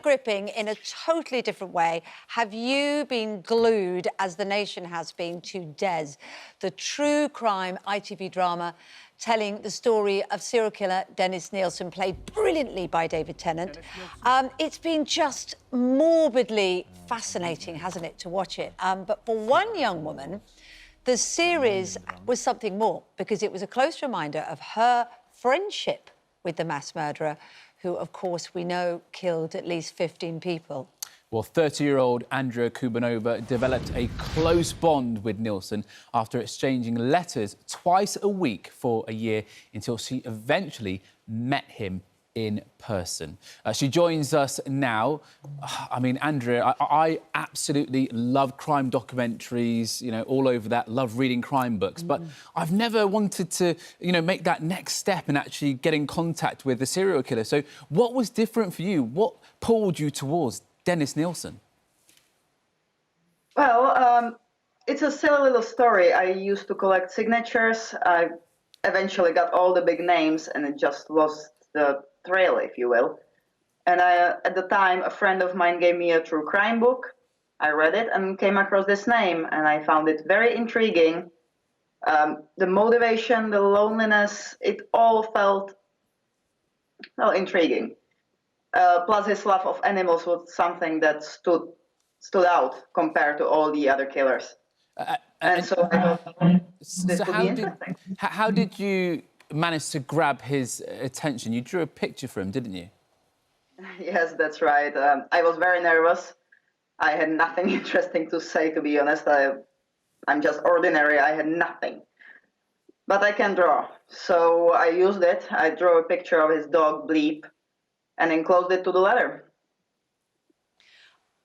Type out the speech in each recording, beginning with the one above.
gripping in a totally different way. Have you been glued, as the nation has been, to Des, the true crime ITV drama telling the story of serial killer Dennis Nilsen, played brilliantly by David Tennant? It's been just morbidly fascinating, hasn't it, to watch it? But for one young woman, the series was something more, because it was a close reminder of her friendship with the mass murderer, who, of course, we know killed at least 15 people. Well, 30-year-old Andrea Kubinova developed a close bond with Nilsen after exchanging letters twice a week for a year, until she eventually met him in person. She joins us now. I mean, Andrea, I absolutely love crime documentaries, you know, all over that, love reading crime books, but I've never wanted to, you know, make that next step and actually get in contact with the serial killer. So what was different for you? What pulled you towards Dennis Nilsen? Well, it's a silly little story. I used to collect signatures. I eventually got all the big names, and it just was the thrill, if you will. And at the time, a friend of mine gave me a true crime book. I read it and came across this name, and I found it very intriguing. The motivation, the loneliness, it all felt, well, intriguing. Plus his love of animals was something that stood out compared to all the other killers. And so I thought this would be interesting. How did you manage to grab his attention? You drew a picture for him, didn't you? Yes, that's right. I was very nervous. I had nothing interesting to say, to be honest. I'm just ordinary. I had nothing. But I can draw. So I used it. I drew a picture of his dog, Bleep, and enclosed it to the letter.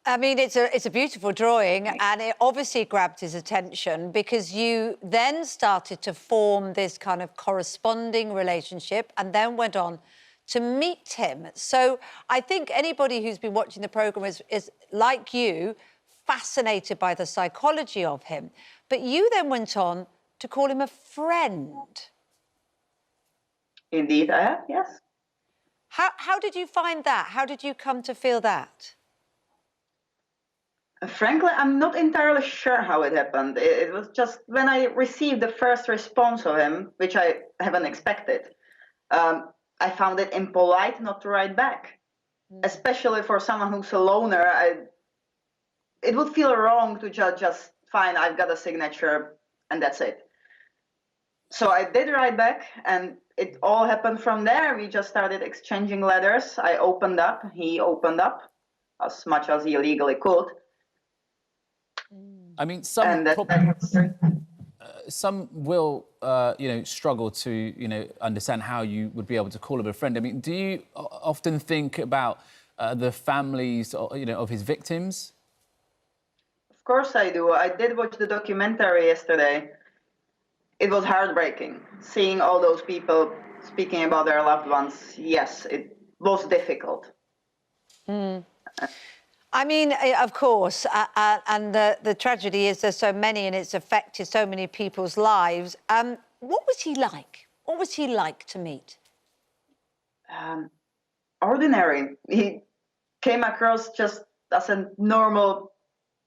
I mean, it's a beautiful drawing, and it obviously grabbed his attention, because you then started to form this kind of corresponding relationship and then went on to meet him. So I think anybody who's been watching the programme is, like you, fascinated by the psychology of him. But you then went on to call him a friend. Indeed, I have, yes. How did you find that? How did you come to feel that? Frankly, I'm not entirely sure how it happened. It was just when I received the first response of him, which I haven't expected, I found it impolite not to write back, especially for someone who's a loner. It would feel wrong to just fine, I've got a signature and that's it. So I did write back, and it all happened from there. We just started exchanging letters. I opened up, he opened up as much as he legally could. I mean, some will, you know, struggle to, you know, understand how you would be able to call him a friend. I mean, do you often think about the families, you know, of his victims? Of course I do. I did watch the documentary yesterday. It was heartbreaking, seeing all those people speaking about their loved ones. Yes, it was difficult. I mean, of course, and the tragedy is there's so many, and it's affected so many people's lives. What was he like? What was he like to meet? Ordinary. He came across just as a normal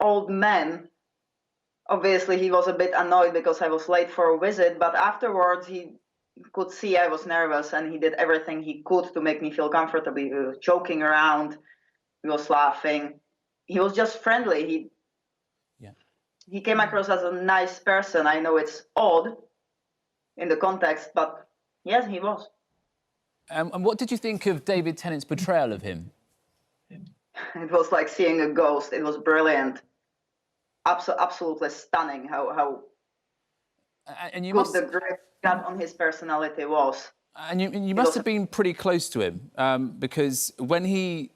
old man. Obviously, he was a bit annoyed because I was late for a visit, but afterwards he could see I was nervous, and he did everything he could to make me feel comfortable. He was joking around. He was laughing. He was just friendly. He came across as a nice person. I know it's odd in the context, but yes, he was. And what did you think of David Tennant's portrayal of him? It was like seeing a ghost. It was brilliant. Absolutely stunning how and you good must... the grip got on his personality was. And you must have been pretty close to him, because when he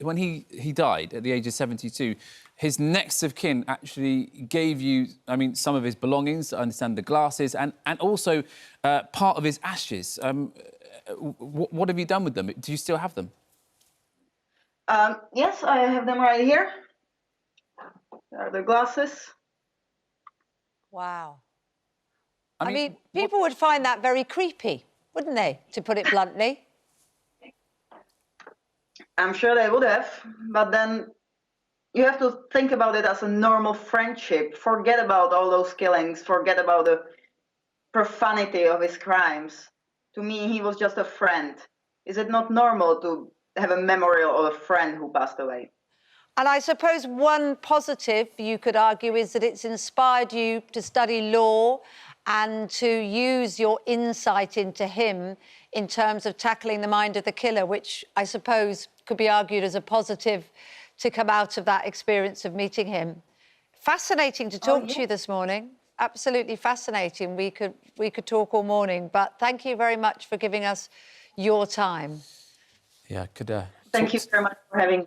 died at the age of 72, his next of kin actually gave you, I mean, some of his belongings, I understand the glasses, and also part of his ashes. What have you done with them? Do you still have them? Yes, I have them right here. There are the glasses. Wow. I mean, people would find that very creepy, wouldn't they, to put it bluntly? I'm sure they would have, but then you have to think about it as a normal friendship. Forget about all those killings, forget about the profanity of his crimes. To me, he was just a friend. Is it not normal to have a memorial of a friend who passed away? And I suppose one positive you could argue is that it's inspired you to study law and to use your insight into him in terms of tackling the mind of the killer, which I suppose could be argued as a positive to come out of that experience of meeting him. Fascinating to talk to you this morning. Absolutely fascinating. We could talk all morning, but thank you very much for giving us your time. Yeah, I could. Thank you very much for having